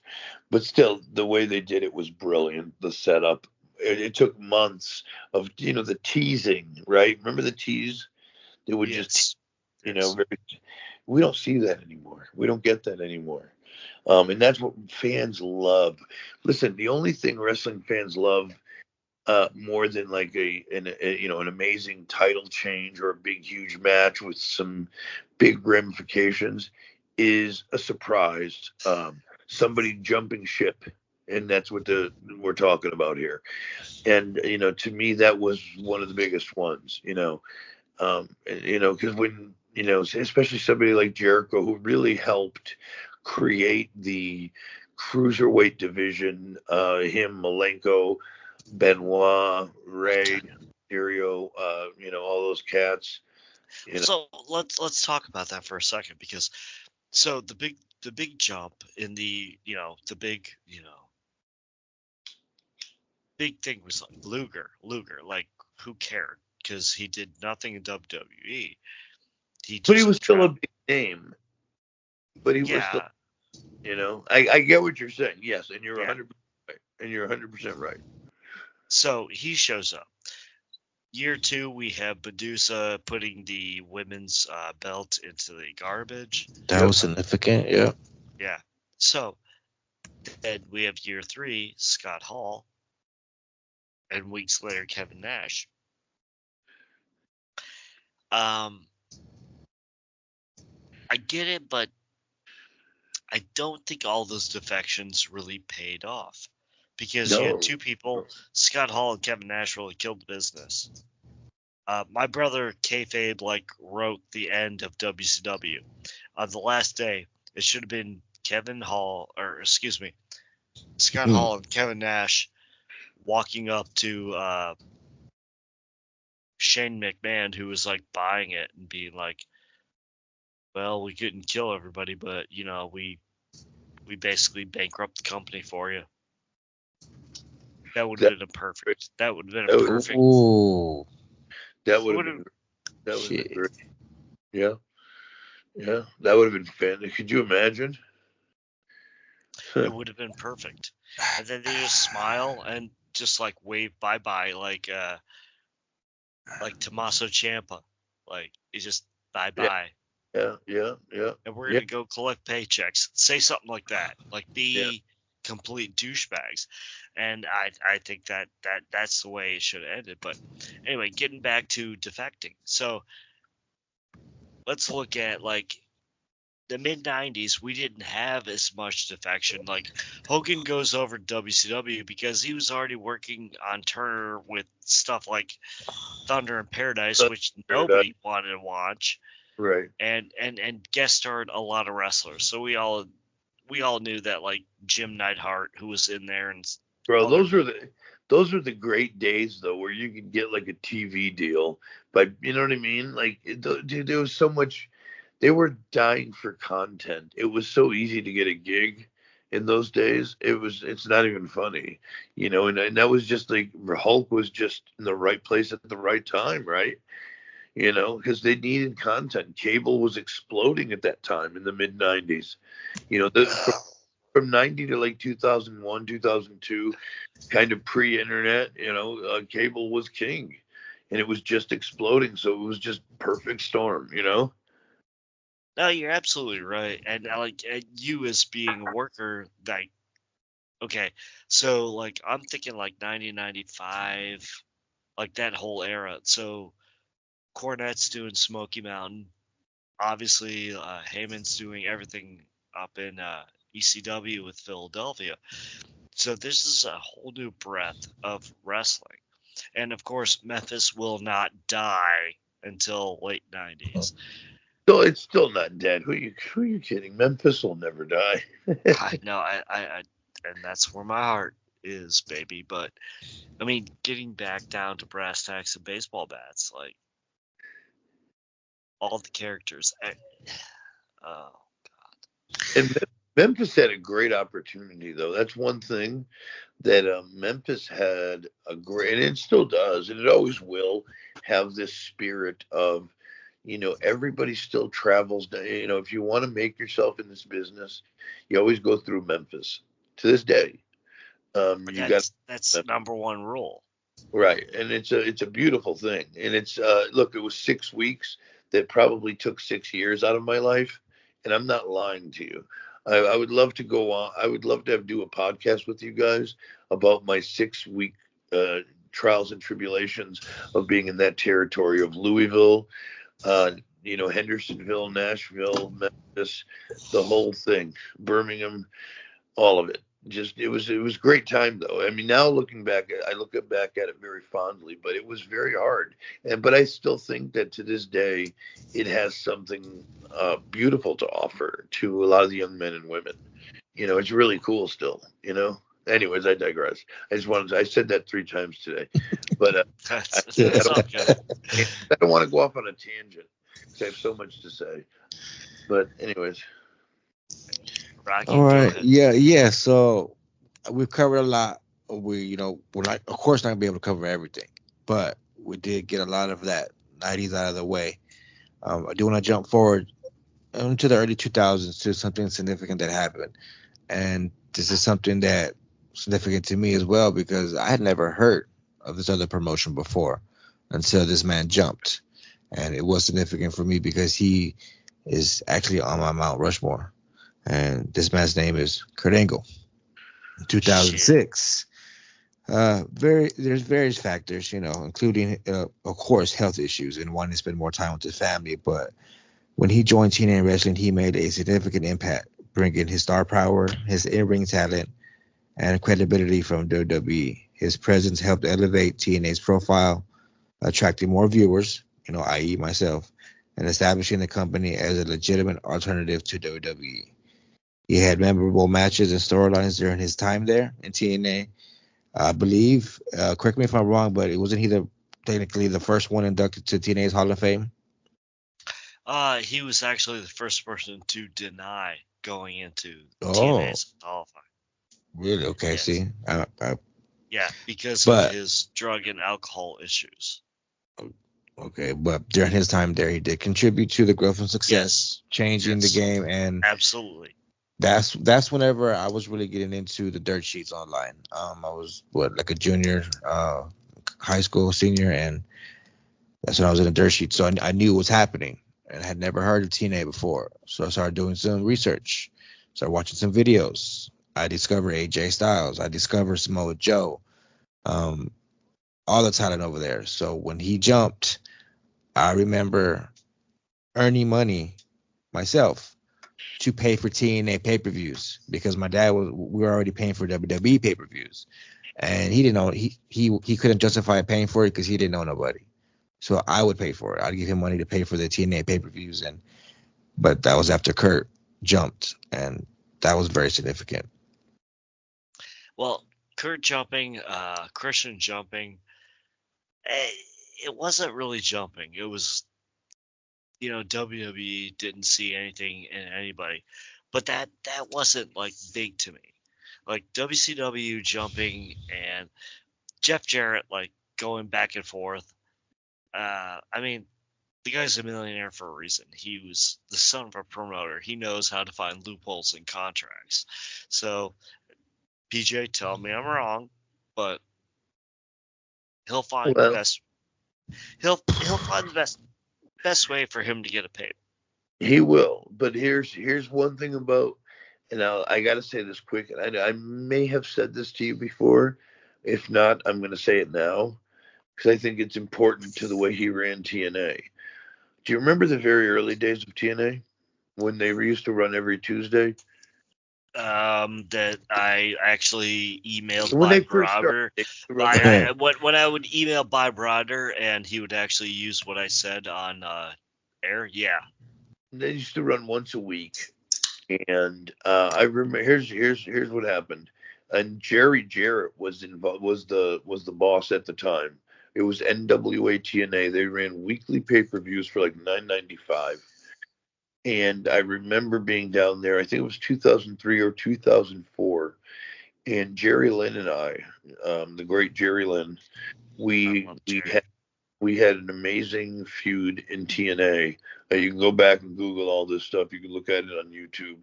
but still the way they did it was brilliant. The setup, it took months of, the teasing, right? Remember the tease? They would just, very, we don't see that anymore. We don't get that anymore. And that's what fans love. Listen, the only thing wrestling fans love more than like an amazing title change or a big huge match with some big ramifications is a surprise. Somebody jumping ship, and that's what we're talking about here. And to me, that was one of the biggest ones. Because when especially somebody like Jericho, who really helped create the cruiserweight division, him, Malenko, Benoit, Ray, Mysterio, all those cats. So let's talk about that for a second, because the big jump in the big thing was like Luger. Like, who cared? Because he did nothing in WWE. But he was still a big name. But he was still, I get what you're saying. Yes, and you're 100% right. And you're 100% right. So he shows up. Year 2, we have Medusa putting the women's belt into the garbage. That was significant, yeah. Yeah. So then we have year 3, Scott Hall, and weeks later, Kevin Nash. I get it, but I don't think all those defections really paid off. Because you had two people, Scott Hall and Kevin Nash, really killed the business. My brother Kayfabe wrote the end of WCW. On the last day, it should have been Scott Hall and Kevin Nash walking up to Shane McMahon, who was buying it and being like, "Well, we couldn't kill everybody, but we basically bankrupt the company for you." That would have been perfect. That would have been a perfect. Ooh. That would have been great. Yeah. Yeah. That would have been fantastic. Could you imagine? It would have been perfect. And then they just smile and just wave bye-bye like Tommaso Ciampa. It's just bye-bye. Yeah. And we're going to go collect paychecks. Say something like that. Be complete douchebags. And I think that's the way it should have ended. But anyway, getting back to defecting. So let's look at the mid-90s. We didn't have as much defection. Hogan goes over to WCW because he was already working on Turner with stuff like Thunder in Paradise, which nobody wanted to watch. Right. And guest starred a lot of wrestlers. So we all knew that Jim Neidhart, who was in there, and bro, those were the great days though, where you could get a TV deal, but you know what I mean? Dude, there was so much. They were dying for content. It was so easy to get a gig in those days. It's not even funny, and that was just Hulk was just in the right place at the right time, right? Because they needed content. Cable was exploding at that time in the mid 90s. From 90 to 2001, 2002, kind of pre-internet, cable was king, and it was just exploding. So it was just perfect storm, No, you're absolutely right. And you as being a worker, okay, so I'm thinking 1995, that whole era. So Cornette's doing Smoky Mountain. Obviously, Heyman's doing everything up in ECW with Philadelphia. So this is a whole new breadth of wrestling. And of course, Memphis will not die until late 90s. So it's still not dead. Who are you kidding? Memphis will never die. I know, I and that's where my heart is, baby. But I mean, getting back down to brass tacks and baseball bats, all the characters. Oh God. And Memphis had a great opportunity, though. That's one thing that Memphis had a great, and it still does, and it always will have this spirit of, everybody still travels. If you want to make yourself in this business, you always go through Memphis to this day. That's number one rule. Right, and it's a beautiful thing, and it's look, it was 6 weeks that probably took 6 years out of my life, and I'm not lying to you. I would love to go on. I would love to do a podcast with you guys about my 6-week trials and tribulations of being in that territory of Louisville, Hendersonville, Nashville, Memphis, the whole thing, Birmingham, all of it. Just it was a great time though. I mean, now looking back, I look back at it very fondly, but it was very hard. But I still think that to this day, it has something beautiful to offer to a lot of the young men and women. It's really cool still. Anyways, I digress. I said that 3 times today, but I don't want to go off on a tangent because I have so much to say. But anyways. Rocky, all right. Yeah. So we've covered a lot. We're of course not gonna be able to cover everything, but we did get a lot of that 90s out of the way. I do want to jump forward into the early 2000s to something significant that happened, and this is something that significant to me as well because I had never heard of this other promotion before until this man jumped. And it was significant for me because he is actually on my Mount Rushmore. And this man's name is Kurt Angle. In 2006. There's various factors, including, of course, health issues and wanting to spend more time with his family. But when he joined TNA Wrestling, he made a significant impact, bringing his star power, his in-ring talent, and credibility from WWE. His presence helped elevate TNA's profile, attracting more viewers, i.e. myself, and establishing the company as a legitimate alternative to WWE. He had memorable matches and storylines during his time there in TNA. I believe, correct me if I'm wrong, but wasn't he technically the first one inducted to TNA's Hall of Fame? He was actually the first person to deny going into Oh, TNA's Hall of Fame. Really? Okay, Yes. see. Yeah, because of his drug and alcohol issues. Okay, but during his time there, he did contribute to the growth and success, changing the game, and absolutely. That's whenever I was really getting into the dirt sheets online. I was like a junior, high school senior, and that's when I was in the dirt sheets. So I knew what was happening, and I had never heard of TNA before. So I started doing some research, started watching some videos. I discovered AJ Styles. I discovered Samoa Joe. All the talent over there. So when he jumped, I remember earning money myself to pay for TNA pay-per-views because my dad we were already paying for WWE pay-per-views, and he didn't know he couldn't justify paying for it because he didn't know nobody. So I would pay for it. I'd give him money to pay for the TNA pay-per-views, but that was after Kurt jumped, and that was very significant. Well, Kurt jumping, Christian jumping, it wasn't really jumping. It was, WWE didn't see anything in anybody, but that wasn't like big to me. Like WCW jumping and Jeff Jarrett like going back and forth. I mean, the guy's a millionaire for a reason. He was the son of a promoter. He knows how to find loopholes in contracts. So, PJ, tell me I'm wrong, but he'll find the best. He'll find the best way for him to get a pay. He will, but here's one thing about, and I got to say this quick, and I may have said this to you before. If not, I'm going to say it now because I think it's important to the way he ran TNA. Do you remember the very early days of TNA when they used to run every Tuesday? That I actually emailed when Bob Broder. When I would email Bob Broder and he would actually use what I said on air, yeah. They used to run once a week, and I remember here's what happened. And Jerry Jarrett was involved, was the boss at the time. It was NWA TNA. They ran weekly pay-per-views for like $9.95. And I remember being down there, I think it was 2003 or 2004. And Jerry Lynn and I, the great Jerry Lynn, we had an amazing feud in TNA. You can go back and Google all this stuff. You can look at it on YouTube.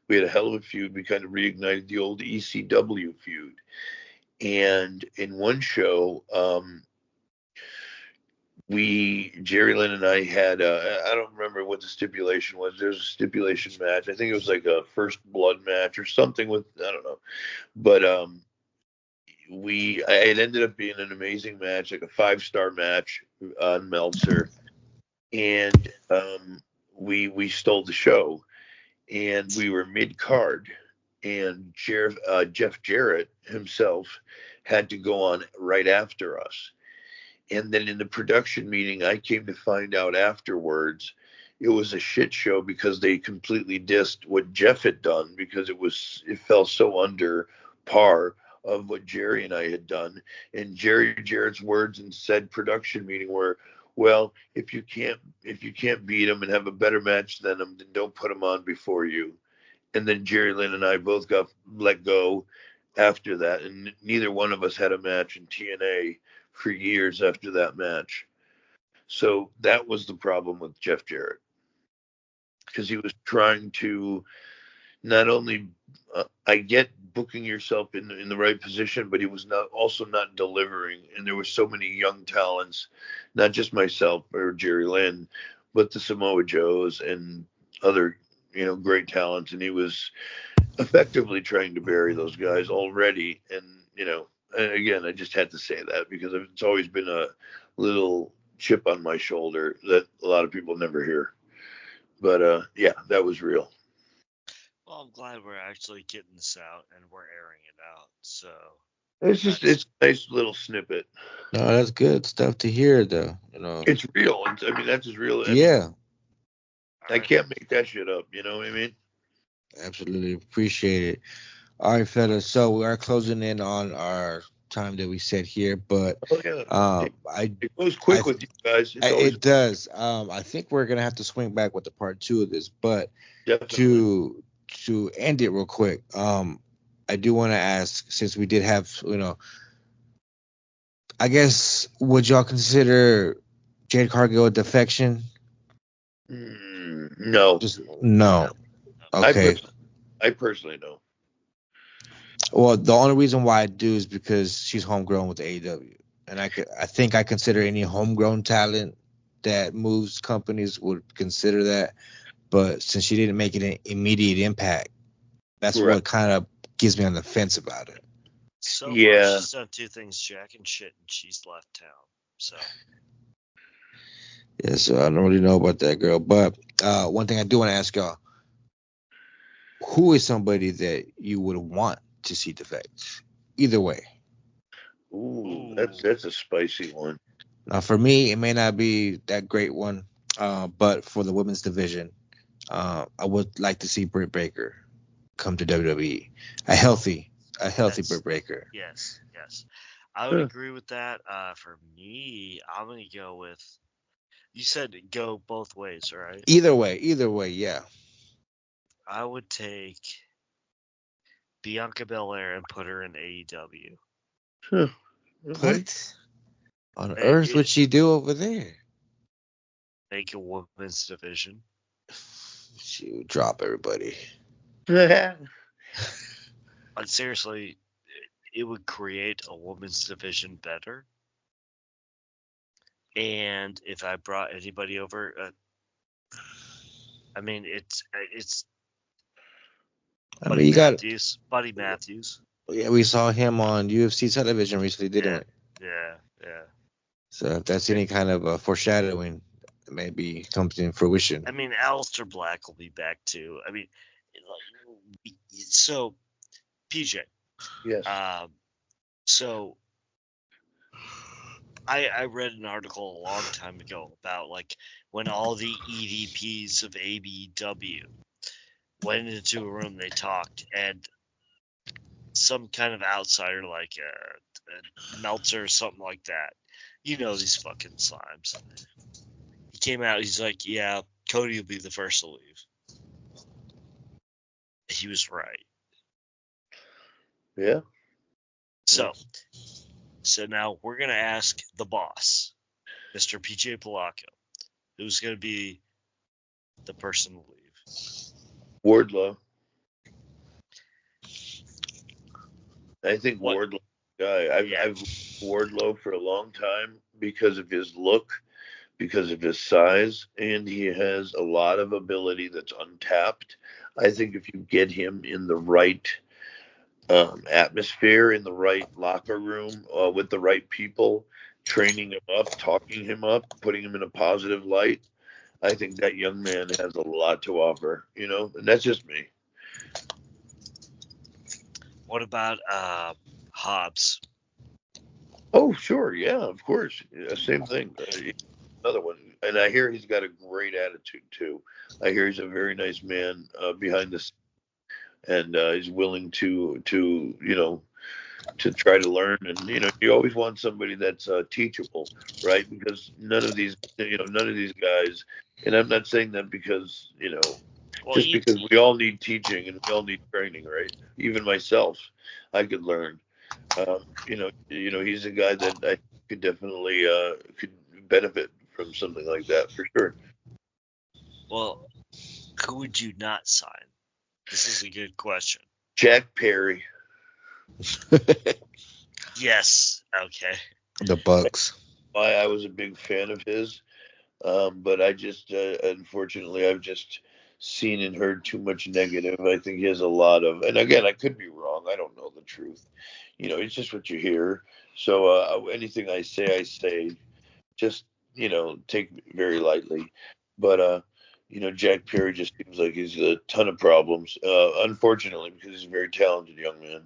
We had a hell of a feud. We kind of reignited the old ECW feud. And in one show, Jerry Lynn and I had, I don't remember what the stipulation was. There's a stipulation match. I think it was like a first blood match or something with, I don't know. But it ended up being an amazing match, like a 5-star match on Meltzer. And we stole the show. And we were mid-card. And Jeff Jarrett himself had to go on right after us. And then in the production meeting, I came to find out afterwards it was a shit show because they completely dissed what Jeff had done because it fell so under par of what Jerry and I had done. And Jerry Jarrett's words in said production meeting were, well, if you can't beat him and have a better match than him, then don't put him on before you. And then Jerry Lynn and I both got let go after that, and neither one of us had a match in TNA for years after that match. So that was the problem with Jeff Jarrett, because he was trying to not only I get booking yourself in the right position, but he was not delivering. And there were so many young talents, not just myself or Jerry Lynn, but the Samoa Joes and other, great talents. And he was effectively trying to bury those guys already. And, and again, I just had to say that because it's always been a little chip on my shoulder that a lot of people never hear. But yeah, that was real. Well, I'm glad we're actually getting this out and we're airing it out. So It's a nice little snippet. No, that's good stuff to hear, though. It's real. That's as real. Yeah, I can't make that shit up. You know what I mean? absolutely appreciate it. All right, fellas. So we are closing in on our time that we set here, but it goes quick with you guys. It does. I think we're gonna have to swing back with the part 2 of this, but definitely. to end it real quick, I do want to ask, since we did have, I guess, would y'all consider Jade Cargill a defection? No. Just no. Okay. I personally know. Well, the only reason why I do is because she's homegrown with AEW, and I think I consider any homegrown talent that moves companies would consider that. But since she didn't make an immediate impact, that's what kind of gives me on the fence about it. So far, she's done 2 things, Jack and shit, and she's left town. So. Yeah, so I don't really know about that girl. But one thing I do want to ask y'all, who is somebody that you would want to see defect? Either way. Ooh, that's a spicy one. Now, for me, it may not be that great one, but for the women's division, I would like to see Britt Baker come to WWE. A healthy Britt Baker. Yes. I would agree with that. For me, I'm going to go with, you said go both ways, right? Either way, yeah. I would take Bianca Belair and put her in AEW. Huh. Okay. What on earth would she do over there? Make a women's division. She would drop everybody. But seriously, it would create a women's division better. And if I brought anybody over, it's. You got Buddy Matthews. Yeah, we saw him on UFC television recently, didn't we? Yeah. So if that's any kind of foreshadowing, maybe comes in fruition. Aleister Black will be back too. So PJ. Yes. So I read an article a long time ago about when all the EVPs of AEW went into a room, they talked, and some kind of outsider like a Meltzer or something like that, these fucking slimes, he came out, he's like, yeah, Cody will be the first to leave. He was right. Yeah. So now we're going to ask the boss, Mr. PJ Polacco, who's going to be the person to leave. Wardlow. I think Wardlow guy. I've Wardlow for a long time because of his look, because of his size, and he has a lot of ability that's untapped. I think if you get him in the right atmosphere, in the right locker room, with the right people, training him up, talking him up, putting him in a positive light, I think that young man has a lot to offer, and that's just me. What about Hobbs? Oh, sure. Yeah, of course. Same thing. Another one. And I hear he's got a great attitude, too. I hear he's a very nice man behind the scenes. And he's willing to try to learn. And, you always want somebody that's teachable, right? Because none of these guys, and I'm not saying that because, because we all need teaching and we all need training, right? Even myself, I could learn. He's a guy that I could definitely could benefit from something like that for sure. Well, who would you not sign? This is a good question. Jack Perry. Yes. Okay. The Bucks. I was a big fan of his, but I just unfortunately I've just seen and heard too much negative. I think he has a lot of, and again, I could be wrong. I don't know the truth. It's just what you hear. So anything I say, just take very lightly. But Jack Perry just seems like he's a ton of problems. Unfortunately, because he's a very talented young man.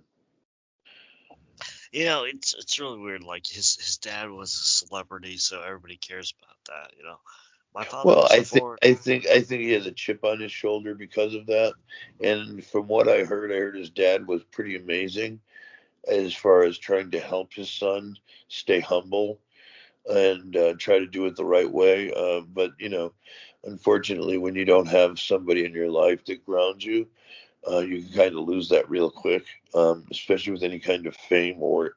It's really weird. Like his dad was a celebrity, so everybody cares about that. My father. Well, was I think he has a chip on his shoulder because of that. And from what I heard his dad was pretty amazing as far as trying to help his son stay humble and try to do it the right way. But unfortunately, when you don't have somebody in your life that grounds you, you can kind of lose that real quick, especially with any kind of fame or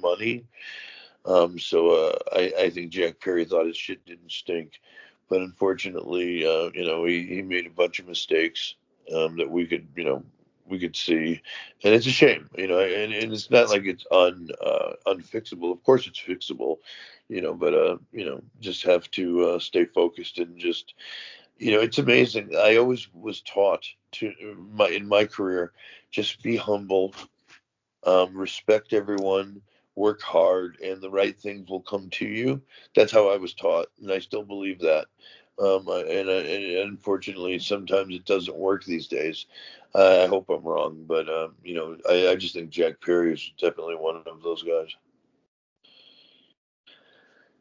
money. So I think Jack Perry thought his shit didn't stink, but unfortunately, he made a bunch of mistakes that we could see, and it's a shame, and it's not like it's unfixable. Of course, it's fixable, but just have to stay focused and just. It's amazing. I always was taught in my career, just be humble, respect everyone, work hard, and the right things will come to you. That's how I was taught, and I still believe that. And unfortunately, sometimes it doesn't work these days. I hope I'm wrong, but I just think Jack Perry is definitely one of those guys.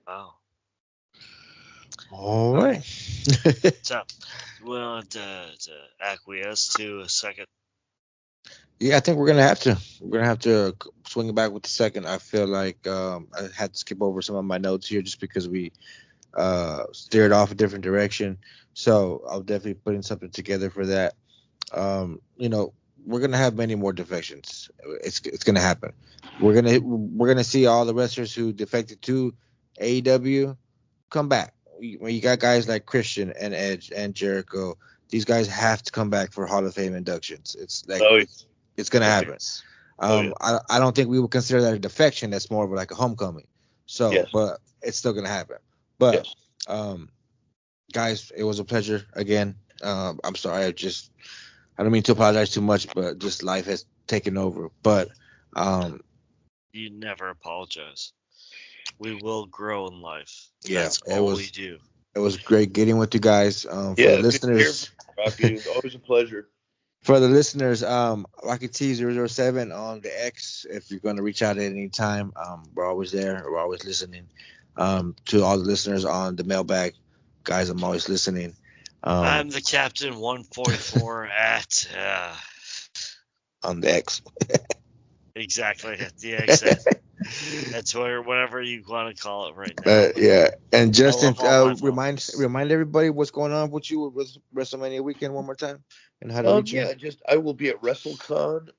Wow. All right. So, you want to acquiesce to a second? Yeah, I think we're gonna have to. We're gonna have to swing it back with the second. I feel like I had to skip over some of my notes here just because we steered off a different direction. So I'll definitely put in something together for that. We're gonna have many more defections. It's gonna happen. We're gonna see all the wrestlers who defected to AEW come back. When you got guys like Christian and Edge and Jericho, these guys have to come back for Hall of Fame inductions. It's like it's gonna happen. I don't think we would consider that a defection. That's more of like a homecoming. So, yes. But it's still gonna happen. But yes. Guys, it was a pleasure again. I'm sorry, I don't mean to apologize too much, but just life has taken over. But you never apologize. We will grow in life. Yeah, that's all we do. It was great getting with you guys. For the listeners, Rocky, it's always a pleasure. For the listeners, Rocky T007 on the X. If you're going to reach out at any time, we're always there. We're always listening. To all the listeners on the mailbag, guys, I'm always listening. I'm the Captain 144 at on the X. Exactly, at the X. At Twitter, whatever you want to call it right now. Yeah, and Justin, remind everybody what's going on with you with WrestleMania weekend one more time, and how to reach you. I will be at WrestleCon,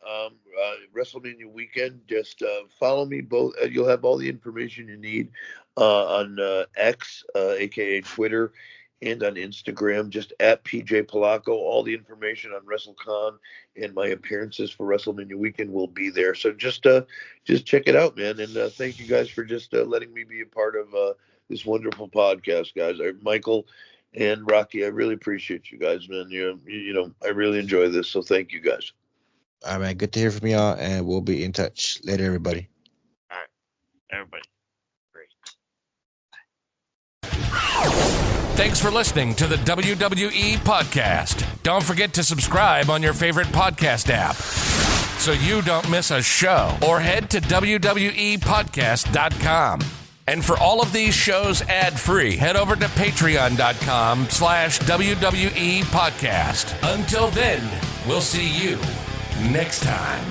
WrestleMania weekend. Just follow me both. You'll have all the information you need on X, aka Twitter, and on Instagram, just at PJ Polacco. All the information on WrestleCon and my appearances for WrestleMania weekend will be there. So just check it out, man. And thank you guys for just letting me be a part of this wonderful podcast, guys. Michael and Rocky, I really appreciate you guys, man. I really enjoy this. So thank you guys. All right, man. Good to hear from y'all, and we'll be in touch later, everybody. All right, everybody. Great. Thanks for listening to the WWE Podcast. Don't forget to subscribe on your favorite podcast app so you don't miss a show, or head to WWEpodcast.com. And for all of these shows ad-free, head over to patreon.com/WWE Podcast. Until then, we'll see you next time.